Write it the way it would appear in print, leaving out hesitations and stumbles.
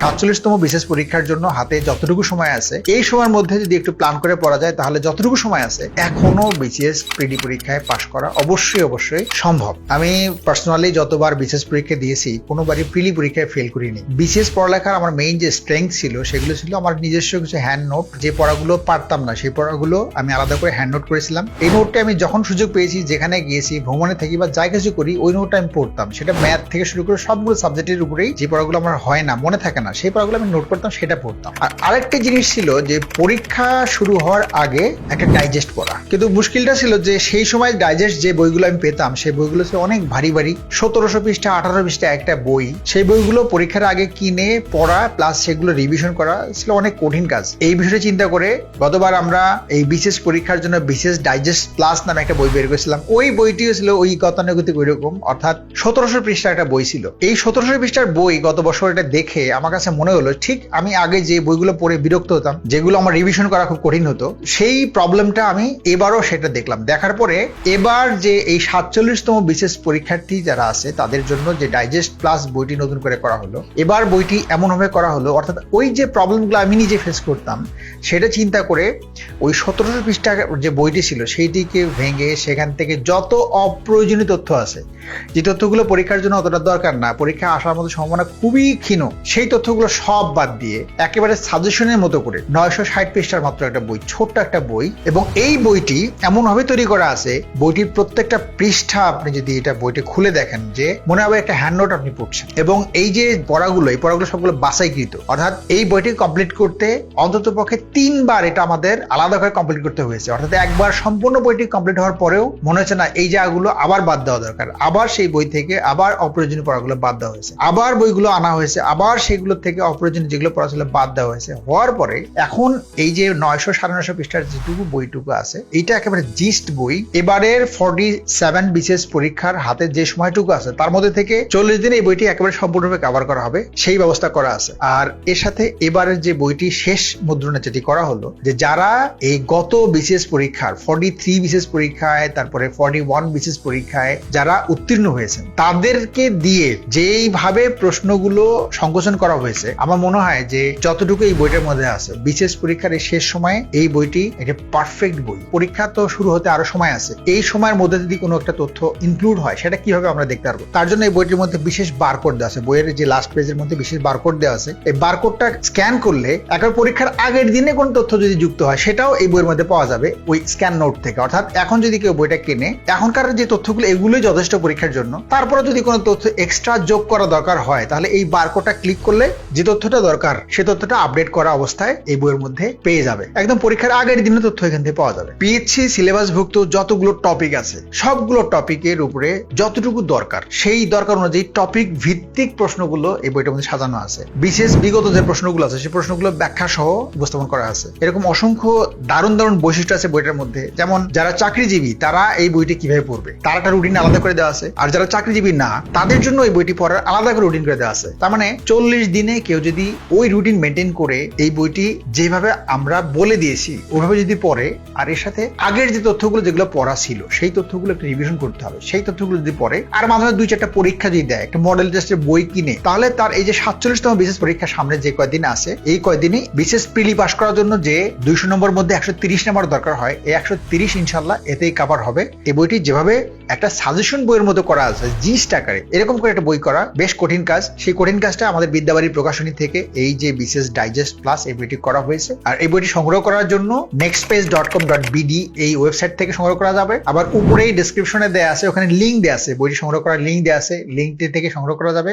৪৭তম বিশেষ পরীক্ষার জন্য হাতে যতটুকু সময় আছে এই সময়ের মধ্যে যদি একটু প্ল্যান করে পড়া যায় তাহলে যতটুকু সময় আছে এখনো বিসিএস প্রিডি পরীক্ষায় পাশ করা অবশ্যই সম্ভব। আমি পার্সোনালি যতবার বিসিএস পরীক্ষা দিয়েছি কোনোবারই প্রিলি পরীক্ষায় ফেল করিনি। বিসিএস পড়ালেখার আমার মেইন যে স্ট্রেংথ ছিল সেগুলো ছিল আমার নিজস্ব কিছু হ্যান্ড নোট, যে পড়াগুলো পারতাম না সেই পড়াগুলো আমি আলাদা করে হ্যান্ড নোট করেছিলাম। এই নোটটা আমি যখন সুযোগ পেয়েছি, যেখানে গিয়েছি, ভ্রমণে থাকি বা যাই কিছু করি, ওই নোটটা আমি পড়তাম। সেটা ম্যাথ থেকে শুরু করে সবগুলো সাবজেক্টের উপরেই যে পড়াগুলো আমার হয় না, মনে থাকে না, সেই পড়াগুলো আমি নোট করতাম, সেটা পড়তাম। আর আরেকটা জিনিস ছিল যে পরীক্ষা শুরু হওয়ার আগে একটা ডাইজেস্ট পড়া। কিন্তু মুশকিলটা ছিল যে সেই সময় ডাইজেস্ট যে বইগুলো আমি পেতাম সেই বইগুলো ছিল অনেক ভারী ১৭০০ পৃষ্ঠা ১৮ পৃষ্ঠা একটা বই। সেই বইগুলো পরীক্ষার আগে কিনে পড়া প্লাস সেগুলো রিভিশন করা ছিল অনেক কঠিন কাজ। এই বিষয়টা চিন্তা করে গতবার আমরা এই বিশেষ পরীক্ষার জন্য বিশেষ ডাইজেস্ট প্লাস নামে একটা বই বের করেছিলাম। ওই বইটিও ছিল ওই গতানুগতিক ওই রকম, অর্থাৎ ১৭০০ পৃষ্ঠার একটা বই ছিল। এই ১৭০০ পৃষ্ঠার বই গত বছর এটা দেখে আমার কাছে মনে হলো ঠিক আমি আগে যে বইগুলো পড়ে বিরক্ত হতাম, যেগুলো আমার রিভিশন করা খুব কঠিন হতো, সেই প্রবলেমটা আমি এবারও সেটা দেখলাম। দেখার পরে এবার যে এই ৪৭তম বিশেষ পরীক্ষার্থী যারা আছে তাদের জন্য যে ডাইজেস্ট প্লাস বইটি নতুন করে করা হলো, এবার বইটি এমনভাবে করা হলো অর্থাৎ ওই যে প্রবলেমগুলো আমি নিজে ফেস করতাম সেটা চিন্তা করে ওই ১৭০০ পৃষ্ঠা যে বইটি ছিল সেইটিকে ভেঙে সেখান থেকে যত অপ্রয়োজনীয় তথ্য আছে, যে তথ্যগুলো পরীক্ষার জন্য অতটা দরকার না, পরীক্ষা আসার মতো সম্ভাবনা খুবই ক্ষীণ, সেই তথ্যগুলো সব বাদ দিয়ে একেবারে সাজেশনের মতো করে ৯৬০ পৃষ্ঠার মাত্র একটা বই, ছোট্ট একটা বই। এবং এই বইটি এমনভাবে তৈরি করা আছে, বইটির প্রত্যেকটা পৃষ্ঠা আপনি যদি এটা বইটি খুলে দেখেন যে মনে হবে একটা হ্যান্ড নোট আপনি পড়ছেন। এবং এই যে পড়াগুলো, এই পড়াগুলো সবগুলো বাছাইকৃত, অর্থাৎ এই বইটি কমপ্লিট করতে অন্তত পক্ষে ৩ বার এটা আমাদের আলাদা করে কমপ্লিট করতে হয়েছে। অর্থাৎ একবার সম্পূর্ণ বইটি কমপ্লিট হওয়ার পরেও মনে হচ্ছে না এই জায়গাগুলো আবার বাদ দেওয়া দরকার, আবার সেই বই থেকে আবার অপ্রয়োজনীয় পড়াগুলো বাদ দেওয়া হয়েছে, আবার বইগুলো আনা হয়েছে, আবার সেগুলো থেকে অপ্রয়োজনীয় যেগুলো পড়া ছিল বাদ দেওয়া হয়েছে। হওয়ার পরে এখন এই যে ৯৯০ পৃষ্ঠার যেটুকু বইটুকু আছে এইটা একেবারে জিস্ট বই। এবারের 47 বিশেষ পরীক্ষার হাতে যে সময়টুকু আছে তার মধ্যে থেকে ৪০ দিনে এই বইটি একেবারে সম্পূর্ণভাবে কভার করা হবে, সেই ব্যবস্থা করা আছে। আর এর সাথে এবারের যে বইটি শেষ মুদ্রণে যেটি করা হলো, যে যারা এই গত বিশেষ পরীক্ষার 43 বিশেষ পরীক্ষায়, তারপরে 41 বিশেষ পরীক্ষায় যারা উত্তীর্ণ হয়েছেন তাদেরকে দিয়ে যেইভাবে প্রশ্নগুলো সংকোচন করা হয়েছে, আমার মনে হয় যে যতটুকু এই বইটার মধ্যে আছে বিশেষ পরীক্ষার এই শেষ সময়ে এই বইটি একটা পারফেক্ট বই। পরীক্ষা তো শুরু হতে আরো সময় আছে, এই সময়ের মধ্যে যদি কোনো একটা তথ্য ইনক্লুড হয় সেটা কিভাবে আমরা দেখতে পারবো, তার জন্য এই বইটির মধ্যে বিশেষ বারকোড দেওয়া আছে। বইয়ের যে লাস্ট পেজের মধ্যে বিশেষ বারকোড দেওয়া আছে, এই বারকোডটা স্ক্যান করলে একবার পরীক্ষার আগের দিনে কোন তথ্য যদি যুক্ত হয় সেটাও এই বইয়ের মধ্যে পাওয়া যাবে ওই স্ক্যান নোট থেকে। অর্থাৎ এখন যদি কেউ বইটা কেনে, এখনকার যে তথ্যগুলো এগুলোই যথেষ্ট পরীক্ষার জন্য, তারপরে যদি কোনো তথ্য এক্সট্রা যোগ করা দরকার হয় তাহলে এই বারকোডটা ক্লিক করলে যে তথ্যটা দরকার সে তথ্যটা আপডেট করা অবস্থায় এই বইয়ের মধ্যে পেয়ে যাবে। একদম পরীক্ষার আগের দিনে তথ্য এখান থেকে পাওয়া যাবে। পিএইচসি সিলেবাসভুক্ত যতগুলো টপিক আছে সবগুলো টপিকের উপরে যতটুকু দরকার সেই দরকার অনুযায়ী টপিক ভিত্তিক প্রশ্নগুলো এই বইটার মধ্যে সাজানো আছে। বিশেষ বিগত যে প্রশ্নগুলো আছে সেই প্রশ্নগুলো ব্যাখ্যা সহ উপস্থাপন করা আছে। এরকম অসংখ্য দারুণ বৈশিষ্ট্য আছে বইটার মধ্যে। যেমন যারা চাকরিজীবী তারা এই বইটি কিভাবে পড়বে তার একটা রুটিন আলাদা করে দেওয়া আছে, আর যারা চাকরিজীবী না তাদের জন্য এই বইটি পড়ার আলাদা করে রুটিন করে দেওয়া আছে। তার মানে ৪০ দিনে কেউ যদি ওই রুটিন মেনটেন করে এই বইটি যেভাবে আমরা বলে দিয়েছি ওইভাবে যদি পড়ে, আর এর সাথে আগের যে তথ্যগুলো যেগুলো পড়া ছিল সেই তথ্যগুলো একটু রিভিশন করতে হবে, সেই তথ্যগুলো যদি পড়ে আর মাঝে মাঝে ২-৪টা পরীক্ষা যদি দেয়, একটা মডেল টেস্টের বই কিনে, তাহলে তার এই যে ৪৭তম বিশেষ পরীক্ষা সামনে যে কয়দিন আছে এই কয়দিনে বিশেষ প্রিলি পাস করার জন্য যে ২০০ নম্বর মধ্যে ১৩০ নম্বর দরকার হয়, এই ১৩০ ইনশাল্লাহ এতেই কভার হবে। এই বইটি যেভাবে একটা সাজেশন বইয়ের মতো করা আছে জিস্ট আকারে, এরকম করে একটা বই করা বেশ কঠিন কাজ। সেই কঠিন কাজটা আমাদের বিদ্যাবাড়ি প্রকাশনী থেকে এই যে বিশেষ ডাইজেস্ট প্লাস এই বইটি করা হয়েছে। আর এই বইটি সংগ্রহ করার জন্য nextpage.com.bd এই ওয়েবসাইট থেকে সংগ্রহ করা যাবে। আবার উপরেই ডেসক্রিপশনে দেয়া আছে, ওখানে লিঙ্ক দেয়া আছে, বইটি সংগ্রহ করার লিঙ্ক দেয়া আছে, লিঙ্কটি থেকে সংগ্রহ করা যাবে।